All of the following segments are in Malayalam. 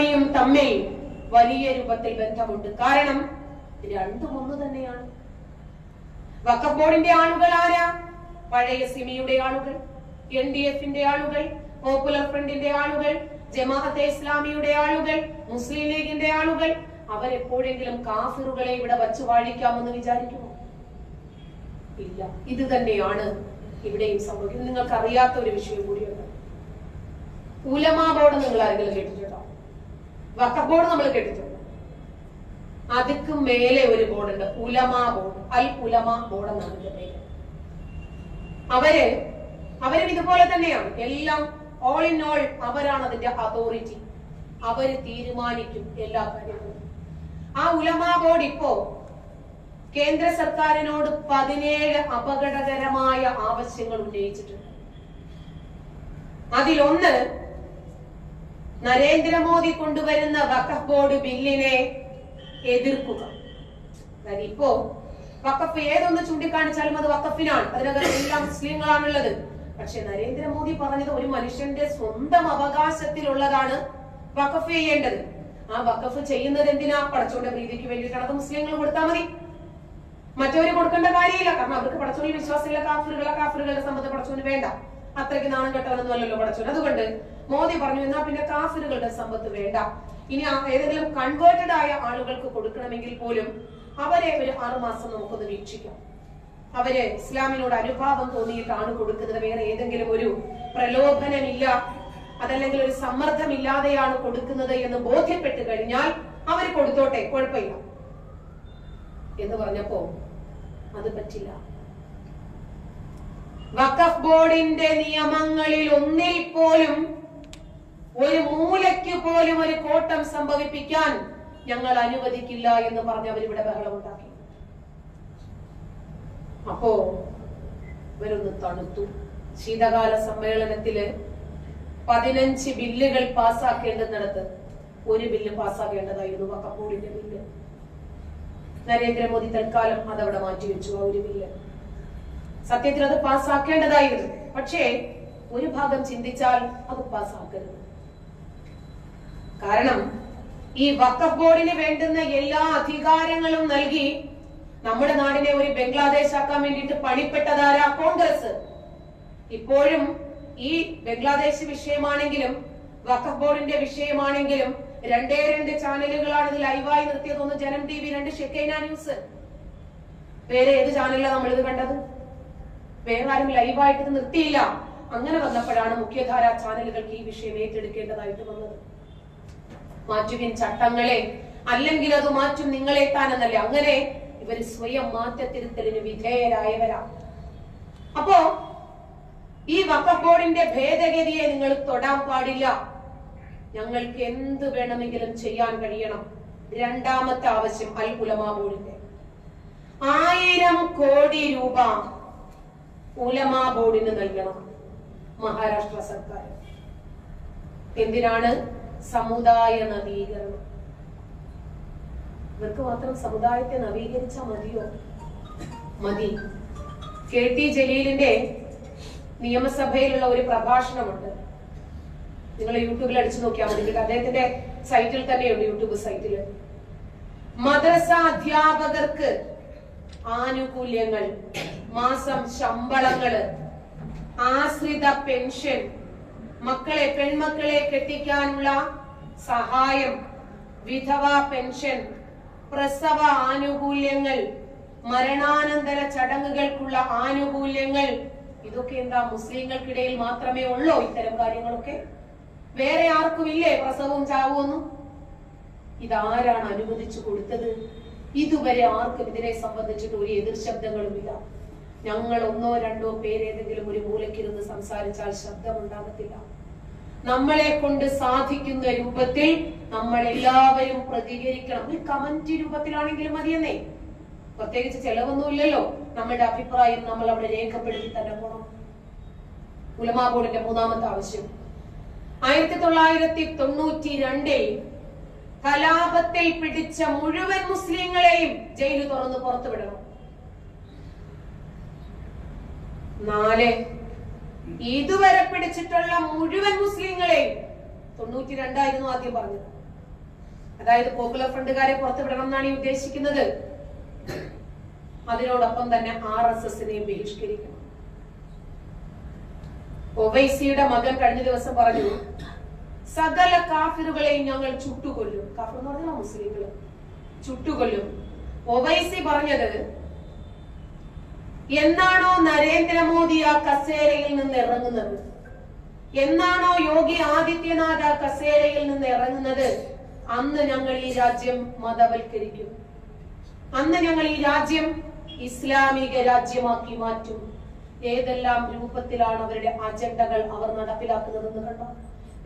പ്രമാണിയും തമ്മിൽ വലിയ രൂപത്തിൽ ബന്ധമുണ്ട്. കാരണം രണ്ടും ഒന്ന് തന്നെയാണ്. വഖഫ് ബോർഡിന്റെ ആളുകൾ ആരാ? പഴയ സിമിയുടെ ആളുകൾ, NDF-ന്റെ ആളുകൾ, പോപ്പുലർ ഫ്രണ്ടിന്റെ ആളുകൾ, ജമാഅത്തെ ഇസ്ലാമിയുടെ ആളുകൾ, മുസ്ലിം ലീഗിന്റെ ആളുകൾ. അവരെപ്പോഴെങ്കിലും കാഫിറുകളെ ഇവിടെ വച്ചു വാഴിക്കാമെന്ന് വിചാരിക്കുമോ? ഇല്ല. ഇത് തന്നെയാണ് ഇവിടെയും സംഭവിക്കുന്നത്. നിങ്ങൾക്ക് അറിയാത്ത ഒരു വിഷയം കൂടിയുണ്ട്. ഉലമാ ബോർഡ് നിങ്ങൾ ആരെങ്കിലും കേട്ടിട്ടുണ്ടോ? വഖഫ് ബോർഡ് നമ്മൾ കേട്ടിട്ടുണ്ട്. അതിക്ക് മേലെ ഒരു ബോർഡുണ്ട്, ഉലമാ ബോർഡ്. അൽ ഉലമാ ബോർഡ് എന്നാണ് ഇതിന്റെ പേര്. അവരും ഇതുപോലെ തന്നെയാണ്. എല്ലാം ഓൾ ഇൻ ഓൾ അവരാണ് അതിന്റെ അതോറിറ്റി. അവര് തീരുമാനിക്കും എല്ലാ കാര്യങ്ങളും. ആ ഉലമാ ബോർഡ് ഇപ്പോ കേന്ദ്ര സർക്കാരിനോട് 17 അപകടകരമായ ആവശ്യങ്ങൾ ഉന്നയിച്ചിട്ടുണ്ട്. അതിലൊന്ന്, നരേന്ദ്രമോദി കൊണ്ടുവരുന്ന വഖഫ് ബോർഡ് ബില്ലിനെ എതിർക്കുക. അതായത് ഇപ്പോ വഖഫ് ഏതൊന്ന് ചൂണ്ടിക്കാണിച്ചാലും അത് വഖഫിനാണ്, അതിനകത്ത് എല്ലാം മുസ്ലിങ്ങളാണുള്ളത്. പക്ഷെ നരേന്ദ്രമോദി പറഞ്ഞത് ഒരു മനുഷ്യന്റെ സ്വന്തം അവകാശത്തിലുള്ളതാണ് വഖഫ് ചെയ്യേണ്ടത്. ആ വഖഫ് ചെയ്യുന്നത് എന്തിനാ? പടച്ചോന്റെ പ്രീതിക്ക് വേണ്ടിയിട്ടാണ്. അത് മുസ്ലിങ്ങൾ കൊടുത്താൽ മതി, മറ്റവര് കൊടുക്കേണ്ട കാര്യമില്ല. കാരണം അവർക്ക് പടച്ചോനിൽ വിശ്വാസമില്ല. കാഫിറുകളുടെ സമ്മതം പടച്ചോന് വേണ്ട. അത്രയ്ക്ക് നാണം കെട്ടവനൊന്നും അല്ലല്ലോ പടച്ചോൻ. അതുകൊണ്ട് മോദി പറഞ്ഞു, എന്നാ പിന്നെ കാഫിറുകളുടെ സമ്പത്ത് വേണ്ട. ഇനി ഏതെങ്കിലും കൺവേർട്ടഡ് ആയ ആളുകൾക്ക് കൊടുക്കണമെങ്കിൽ പോലും അവരെ ഒരു 6 മാസം നമുക്കൊന്ന് വീക്ഷിക്കാം. അവര് ഇസ്ലാമിനോട് അനുഭാവം തോന്നിയിട്ടാണ് കൊടുക്കുന്നത്. വേറെ ഏതെങ്കിലും ഒരു പ്രലോഭനമില്ല, അതല്ലെങ്കിൽ ഒരു സമ്മർദ്ദമില്ലാതെയാണ് കൊടുക്കുന്നത് എന്ന് ബോധ്യപ്പെട്ട് കഴിഞ്ഞാൽ അവർ കൊടുത്തോട്ടെ, കുഴപ്പമില്ല എന്ന് പറഞ്ഞപ്പോ അത് പറ്റില്ല. വഖഫ് ബോർഡിന്റെ നിയമങ്ങളിൽ ഒന്നിൽ പോലും ഒരു മൂലയ്ക്ക് പോലും ഒരു കോട്ടം സംഭവിപ്പിക്കാൻ ഞങ്ങൾ അനുവദിക്കില്ല എന്ന് പറഞ്ഞ് അവരിവിടെ ബഹളമുണ്ടാക്കി. അപ്പോ ഇവരൊന്ന് തണുത്തു. ശീതകാല സമ്മേളനത്തില് 15 ബില്ലുകൾ പാസ്സാക്കേണ്ടുന്നിടത്ത് ഒരു ബില്ല് പാസ്സാക്കേണ്ടതായിരുന്നു, വഖഫ് ബോർഡിന്റെ ബില്ല്. നരേന്ദ്രമോദി തൽക്കാലം അതവിടെ മാറ്റിവെച്ചു. ആ ഒരു ബില്ല് സത്യത്തിൽ അത് പാസ്സാക്കേണ്ടതായിരുന്നു. പക്ഷേ ഒരു ഭാഗം ചിന്തിച്ചാൽ അത് പാസ്സാക്കരുത്. കാരണം ഈ വഖഫ് ബോർഡിന് വേണ്ടുന്ന എല്ലാ അധികാരങ്ങളും നൽകി നമ്മുടെ നാടിനെ ഒരു ബംഗ്ലാദേശ് ആക്കാൻ വേണ്ടിയിട്ട് പണിപ്പെട്ടതാരാ? കോൺഗ്രസ്. ഇപ്പോഴും ഈ ബംഗ്ലാദേശ് വിഷയമാണെങ്കിലും വഖഫ് ബോർഡിന്റെ വിഷയമാണെങ്കിലും 2 ചാനലുകളാണ് ഇത് ലൈവായി നിർത്തിയത്. ഒന്ന് ജനം TV, 2 ഷെക്കൈന ന്യൂസ്. വേറെ ഏത് ചാനലിലാണ് നമ്മൾ ഇത് കണ്ടത്? വേറെ ആരും ലൈവായിട്ട് ഇത് നിർത്തിയില്ല. അങ്ങനെ വന്നപ്പോഴാണ് മുഖ്യധാരാ ചാനലുകൾക്ക് ഈ വിഷയം ഏറ്റെടുക്കേണ്ടതായിട്ട് വന്നത്. മാറ്റുവിൻ ചട്ടങ്ങളെ, അല്ലെങ്കിൽ അത് മാറ്റും നിങ്ങളെ താനെന്നല്ലേ. അങ്ങനെ ഇവര് സ്വയം മാറ്റത്തിരുത്തലിന് വിധേയരായവരാ. അപ്പോ ഈ വഖഫ് ബോർഡിന്റെ ഭേദഗതിയെ നിങ്ങൾ തൊടാൻ പാടില്ല. ഞങ്ങൾക്ക് എന്ത് വേണമെങ്കിലും ചെയ്യാൻ കഴിയണം. രണ്ടാമത്തെ ആവശ്യം അൽ ഉലമാ ബോർഡിന്റെ 1000 കോടി രൂപ ഉലമാ ബോർഡിന് നൽകണം മഹാരാഷ്ട്ര സർക്കാർ. എന്തിനാണ്? സമുദായ നവീകരണം. ഇവർക്ക് മാത്രം സമുദായത്തെ നവീകരിച്ചാൽ മതിയോ? മതി. KT ജലീലിന്റെ നിയമസഭയിലുള്ള ഒരു പ്രഭാഷണമുണ്ട്. നിങ്ങൾ യൂട്യൂബിൽ അടിച്ചു നോക്കിയാൽ മതി. അദ്ദേഹത്തിന്റെ സൈറ്റിൽ തന്നെയുണ്ട്, യൂട്യൂബ് സൈറ്റിൽ. മദ്രസ അധ്യാപകർക്ക് ആനുകൂല്യങ്ങൾ, മാസം ശമ്പളങ്ങള്, ആശ്രിത പെൻഷൻ, പെൺമക്കളെ കെട്ടിക്കാനുള്ള സഹായം, വിധവ പെൻഷൻ, പ്രസവ ആനുകൂല്യങ്ങൾ, മരണാനന്തര ചടങ്ങുകൾക്കുള്ള ആനുകൂല്യങ്ങൾ. ഇതൊക്കെ എന്താ മുസ്ലിങ്ങൾക്കിടയിൽ മാത്രമേ ഉള്ളൂ ഇത്തരം കാര്യങ്ങളൊക്കെ? വേറെ ആർക്കും ഇല്ലേ പ്രസവവും ചാവും ഒന്നും? ഇതാരാണ് അനുവദിച്ചു കൊടുത്തത്? ഇതുവരെ ആർക്കും ഇതിനെ സംബന്ധിച്ചിട്ട് ഒരു എതിർ ശബ്ദങ്ങളുമില്ല. ഞങ്ങൾ 1 2 പേര് ഏതെങ്കിലും ഒരു മൂലക്കിരുന്ന് സംസാരിച്ചാൽ ശബ്ദമുണ്ടാകത്തില്ല. നമ്മളെ കൊണ്ട് സാധിക്കുന്ന രൂപത്തിൽ നമ്മൾ എല്ലാവരും പ്രതികരിക്കണം. ഒരു കമന്റ് രൂപത്തിലാണെങ്കിലും മതിയെന്നേ. പ്രത്യേകിച്ച് ചെലവൊന്നുമില്ലല്ലോ. നമ്മുടെ അഭിപ്രായം നമ്മൾ അവിടെ രേഖപ്പെടുത്തി തന്നെ പോണം. ഉലമാ ബോർഡിന്റെ 3ാമത്തെ ആവശ്യം, 1992 കലാപത്തിൽ പിടിച്ച മുഴുവൻ മുസ്ലിങ്ങളെയും ജയില് തുറന്ന് പുറത്തുവിടണം. 4 ഇതുവരെ പിടിച്ചിട്ടുള്ള മുഴുവൻ മുസ്ലിങ്ങളെയും, 92 ആദ്യം പറഞ്ഞത്, അതായത് പോപ്പുലർ ഫ്രണ്ടുകാരെ പുറത്തുവിടണം എന്നാണ് ഈ ഉദ്ദേശിക്കുന്നത്. അതിനോടൊപ്പം തന്നെ RSSനെയും ബഹിഷ്കരിക്കണം. ഒവൈസിയുടെ മകൻ കഴിഞ്ഞ ദിവസം പറഞ്ഞു, സകല കാഫിറുകളെയും ഞങ്ങൾ ചുട്ടുകൊല്ലും. കാഫിർ എന്ന് പറഞ്ഞാൽ മുസ്ലിങ്ങൾ ചുട്ടുകൊല്ലും. ഒവൈസി പറഞ്ഞത്, എന്നാണോ നരേന്ദ്രമോദി ആ കസേരയിൽ നിന്ന് ഇറങ്ങുന്നത്, എന്നാണോ യോഗി ആദിത്യനാഥ് ആ കസേരയിൽ നിന്ന് ഇറങ്ങുന്നത്, അന്ന് ഞങ്ങൾ ഈ രാജ്യം മതവൽക്കരിക്കും, അന്ന് ഞങ്ങൾ ഈ രാജ്യം ഇസ്ലാമിക രാജ്യമാക്കി മാറ്റും. ഏതെല്ലാം രൂപത്തിലാണ് അവരുടെ അജണ്ടകൾ അവർ നടപ്പിലാക്കുന്നതെന്ന് കണ്ടോ?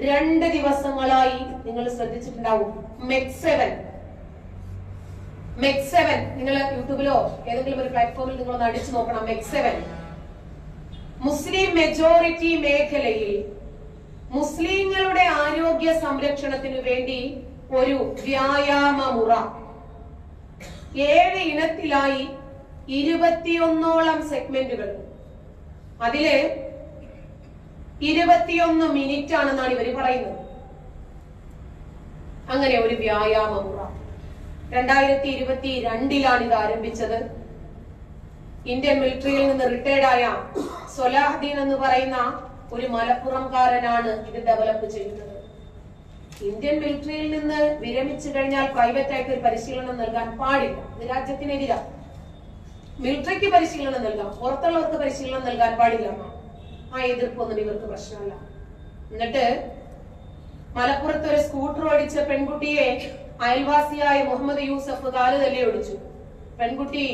2 ദിവസങ്ങളായി നിങ്ങൾ ശ്രദ്ധിച്ചിട്ടുണ്ടാവും. MEC7 നിങ്ങൾ യൂട്യൂബിലോ ഏതെങ്കിലും ഒരു പ്ലാറ്റ്ഫോമിൽ നിങ്ങൾ ഒന്ന് അടിച്ചു നോക്കണം. MEC7 മുസ്ലിം മെജോറിറ്റി മേഖലയിൽ മുസ്ലിങ്ങളുടെ ആരോഗ്യ സംരക്ഷണത്തിനു വേണ്ടി ഒരു വ്യായാമ മുറ 7 ഇനത്തിലായി 21ഓളം സെഗ്മെന്റുകൾ, അതില് 21 മിനിറ്റ് ആണെന്നാണ് ഇവർ പറയുന്നത്. അങ്ങനെ ഒരു വ്യായാമ മുറ 2022 ഇത് ആരംഭിച്ചത്. ഇന്ത്യൻ മിലിറ്ററിയിൽ നിന്ന് റിട്ടയർഡായ സൊലാഹുദ്ദീൻ എന്ന് പറയുന്ന ഒരു മലപ്പുറംകാരനാണ് ഇത് ഡെവലപ്പ് ചെയ്യുന്നത്. ഇന്ത്യൻ മിലിറ്ററിയിൽ നിന്ന് വിരമിച്ചു കഴിഞ്ഞാൽ പ്രൈവറ്റ് ആയിട്ട് ഒരു പരിശീലനം നൽകാൻ പാടില്ല. ഇത് രാജ്യത്തിനെതിരാണ്. മിലിറ്ററിക്ക് പരിശീലനം നൽകാം, പുറത്തുള്ളവർക്ക് പരിശീലനം നൽകാൻ പാടില്ല എന്നാണ്. ആ എതിർപ്പൊന്നും ഇവർക്ക് പ്രശ്നമല്ല. എന്നിട്ട് മലപ്പുറത്ത് ഒരു സ്കൂട്ടർ ഓടിച്ച പെൺകുട്ടിയെ അയൽവാസിയായ മുഹമ്മദ് യൂസഫ് കാല് തല്ലി ഓടിച്ചു. പെൺകുട്ടി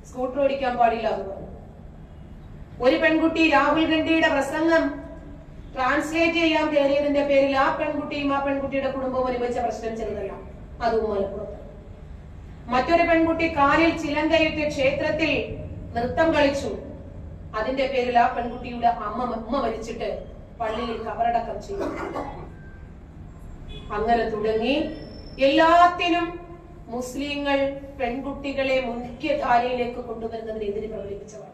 സ്കൂട്ടർ ഓടിക്കാൻ പാടില്ല എന്ന് പറഞ്ഞു. ഒരു പെൺകുട്ടി രാഹുൽ ഗാന്ധിയുടെ പ്രസംഗം ട്രാൻസ്ലേറ്റ് ചെയ്യാൻ കയറിയതിന്റെ പേരിൽ ആ പെൺകുട്ടിയും ആ പെൺകുട്ടിയുടെ കുടുംബവും അനുഭവിച്ച പ്രശ്നം ചെറുതല്ല. അതും മലപ്പുറത്ത്. മറ്റൊരു പെൺകുട്ടി കാലിൽ ചിലങ്കയിട്ട് ക്ഷേത്രത്തിൽ നൃത്തം കളിച്ചു. അതിന്റെ പേരിൽ ആ പെൺകുട്ടിയുടെ അമ്മ മരിച്ചിട്ട് പള്ളിയിൽ കബറടക്കം ചെയ്തു. അങ്ങനെ തുടങ്ങി എല്ലാത്തിനും മുസ്ലിങ്ങൾ പെൺകുട്ടികളെ മുഖ്യധാരയിലേക്ക് കൊണ്ടുവരുന്നതിനെതിരെ പ്രകടിപ്പിച്ചവർ.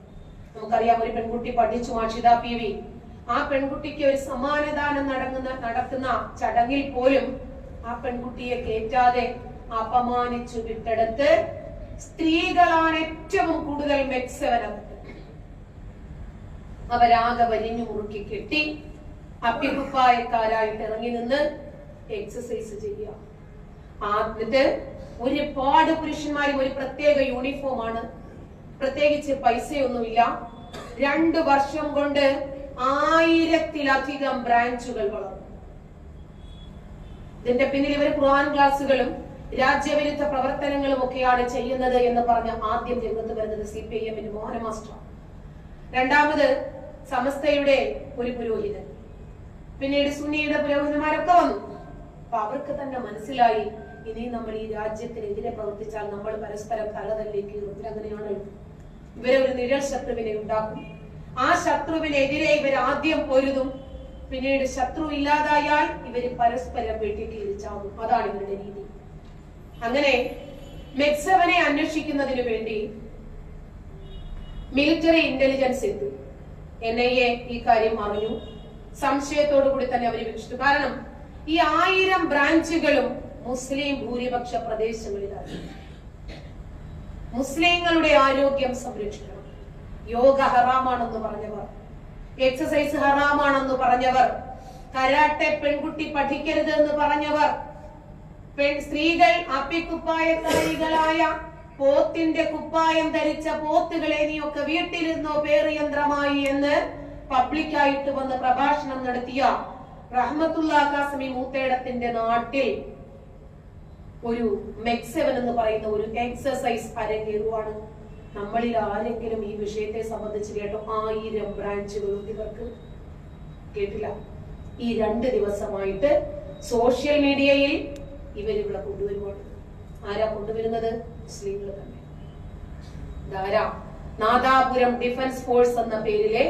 നമുക്കറിയാം, ഒരു പെൺകുട്ടി പഠിച്ചു, മാഷിദ PV. ആ പെൺകുട്ടിക്ക് ഒരു സമ്മാനദാനം നടക്കുന്ന ചടങ്ങിൽ പോലും ആ പെൺകുട്ടിയെ കേറ്റാതെ അപമാനിച്ചു വിട്ടെടുത്ത് സ്ത്രീകളാണ് ഏറ്റവും കൂടുതൽ MEC7 അവരാകെ വലിഞ്ഞു മുറുക്കി കെട്ടി അപ്പിക്കുപ്പായക്കാരായിട്ട് ഇറങ്ങി നിന്ന് എക്സസൈസ് ചെയ്യുക. എന്നിട്ട് ഒരുപാട് പുരുഷന്മാരും ഒരു പ്രത്യേക യൂണിഫോമാണ്, പ്രത്യേകിച്ച് പൈസയൊന്നുമില്ല. 2 വർഷം കൊണ്ട് 1000-ലധികം ബ്രാഞ്ചുകൾ വളർന്നു. ഇതിന്റെ പിന്നിൽ ഇവർ ഖുർആൻ ക്ലാസുകളും രാജ്യവിരുദ്ധ പ്രവർത്തനങ്ങളും ഒക്കെയാണ് ചെയ്യുന്നത് എന്ന് പറഞ്ഞ ആദ്യം രംഗത്ത് വരുന്നത് CPIM മോഹന മാസ്റ്റർ. രണ്ടാമത് സമസ്തയുടെ ഒരു പുരോഹിതൻ, പിന്നീട് സുന്നിയുടെ പുരോഹിതന്മാരൊക്കെ വന്നു. അപ്പൊ അവർക്ക് തന്നെ മനസ്സിലായി, ഇനി നമ്മൾ ഈ രാജ്യത്തിനെതിരെ പ്രവർത്തിച്ചാൽ നമ്മൾ പരസ്പരം തലതല്ലേക്ക് കീറും. അങ്ങനെയാണല്ലോ, ഇവരെ ഒരു നിഴൽ ശത്രുവിനെ ഉണ്ടാക്കും. ആ ശത്രുവിനെതിരെ ഇവർ ആദ്യം പൊരുതും, പിന്നീട് ശത്രു ഇല്ലാതായാൽ ഇവര് പരസ്പരം വെട്ടിക്കീറിച്ചാകും. അതാണ് ഇവരുടെ രീതി. അങ്ങനെ MEC7 അന്വേഷിക്കുന്നതിന് വേണ്ടി മിലിറ്ററി ഇന്റലിജൻസ് എത്തി. NIA ഈ കാര്യം അറിഞ്ഞു. സംശയത്തോടു കൂടി തന്നെ അവർ വീക്ഷിച്ചു. കാരണം ഈ 1000 ബ്രാഞ്ചുകളും മുസ്ലിം ഭൂരിപക്ഷ പ്രദേശങ്ങളിലാണ്. മുസ്ലിങ്ങളുടെ ആരോഗ്യം സംരക്ഷിക്കണം. യോഗ ഹറാമാണെന്ന് പറഞ്ഞവർ, എക്സസൈസ് ഹറാമാണെന്ന് പറഞ്ഞവർ, കരാട്ടെ പെൺകുട്ടി പഠിക്കരുത് എന്ന് പറഞ്ഞവർ, സ്ത്രീകൾ അപ്പിക്കുപ്പായക്കാരികളായ പോത്തിന്റെ കുപ്പായം ധരിച്ച പോത്തുകളെ നീയൊക്കെ വീട്ടിലിരുന്നോ പേറുയന്ത്രമായി എന്ന് പബ്ലിക്കായിട്ട് വന്ന് പ്രഭാഷണം നടത്തിയ റഹ്മത്തുള്ള കാസമി മൂത്തേടത്തിന്റെ നാട്ടിൽ ഒരു MEC7 എന്ന് പറയുന്ന ഒരു എക്സസൈസ് അരങ്ങേറുവാണ്. നമ്മളിൽ ആരെങ്കിലും ഈ വിഷയത്തെ സംബന്ധിച്ച് കേട്ടോ? 1000 ബ്രാഞ്ചുകളും ഇവർക്ക് കേട്ടില്ല. ഈ 2 ദിവസമായിട്ട് സോഷ്യൽ മീഡിയയിൽ ഇവരിവിടെ കൊണ്ടുവരുവാണ്. ആരാ കൊണ്ടുവരുന്നത്? മുസ്ലിങ്ങൾ തന്നെ. ധാരാ നാദാപുരം ഡിഫൻസ് ഫോഴ്സ് എന്ന പേരിലെ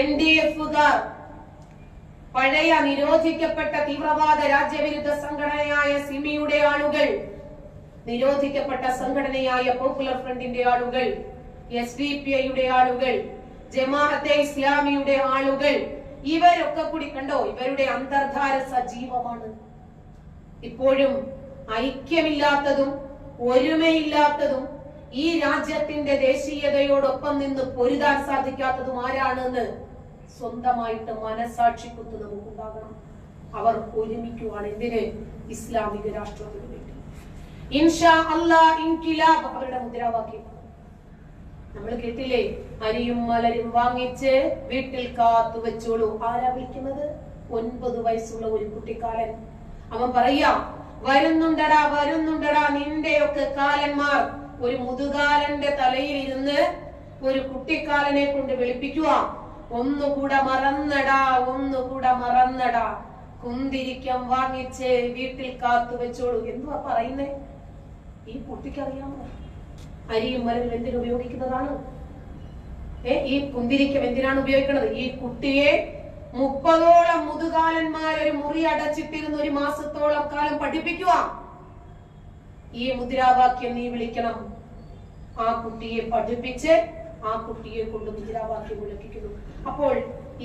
NDF-കാർ, പഴയ നിരോധിക്കപ്പെട്ട തീവ്രവാദ രാജ്യവിരുദ്ധ സംഘടനയായ സിമിയുടെ ആളുകൾ, നിരോധിക്കപ്പെട്ട സംഘടനയായ പോപ്പുലർ ഫ്രണ്ടിന്റെ ആളുകൾ, SDPI-യുടെ ആളുകൾ, ജമാഅത്തെ ഇസ്ലാമിയുടെ ആളുകൾ, ഇവരൊക്കെ കൂടി കണ്ടോ, ഇവരുടെ അന്തർധാര സജീവമാണ്. ഇപ്പോഴും ഐക്യമില്ലാത്തതും ഒരുമയില്ലാത്തതും ഈ രാജ്യത്തിന്റെ ദേശീയതയോടൊപ്പം നിന്ന് പൊരുതാൻ സാധിക്കാത്തതും ആരാണെന്ന് സ്വന്തമായിട്ട് മനസാക്ഷിക്കുത്ത് നമുക്കുണ്ടാകണം. അവർ ഒരുമിക്കുവാണ്. എന്തിന്? ഇസ്ലാമിക രാഷ്ട്രത്തിന് വേണ്ടി. ഇൻഷാ അല്ലാഹ് ഇൻകിലാബ് അവരുടെ മുദ്രാവാക്യം. നമ്മൾ കേട്ടില്ലേ? അരിയും മലരും വാങ്ങിച്ച് വീട്ടിൽ കാത്തു വെച്ചോളൂ. ആരാ വിളിക്കുന്നത്? 9 വയസ്സുള്ള ഒരു കുട്ടിക്കാലൻ. അവൻ പറയാ, വരുന്നുണ്ടടാ വരുന്നുണ്ടടാ നിന്റെയൊക്കെ കാലന്മാർ. ഒരു മുതുകാലന്റെ തലയിൽ ഇരുന്ന് ഒരു കുട്ടിക്കാലനെ കൊണ്ട് വിളിപ്പിക്കുക, ഒന്നുകൂടെ മറന്നടാ, ഒന്നുകൂടെ മറന്നടാ, കുന്തിരിക്കം വാങ്ങിച്ച് വീട്ടിൽ കാത്തു വെച്ചോളൂ. എന്തുവാ പറയുന്നേ? ഈ കുട്ടിക്കറിയാമോ അരിയും മലരും എന്തിനുപയോഗിക്കുന്നതാണ്? ഈ കുന്തിരിക്കം എന്തിനാണ് ഉപയോഗിക്കുന്നത്? ഈ കുട്ടിയെ 30ഓളം മുതുകാലന്മാർ ഒരു മുറി അടച്ചിട്ടിരുന്ന് 1 മാസത്തോളം കാലം പഠിപ്പിക്കുക. ഈ മുദ്രാവാക്യം നീ വിളിക്കണം. ആ കുട്ടിയെ പഠിപ്പിച്ച് ആ കുട്ടിയെ കൊണ്ട് മുദ്രാവാക്യം വിളിപ്പിക്കുന്നു. അപ്പോൾ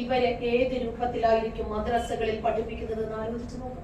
ഇവരെ ഏത് രൂപത്തിലായിരിക്കും മദ്രസകളിൽ പഠിപ്പിക്കുന്നത് എന്ന് ആലോചിച്ചു നോക്കാം.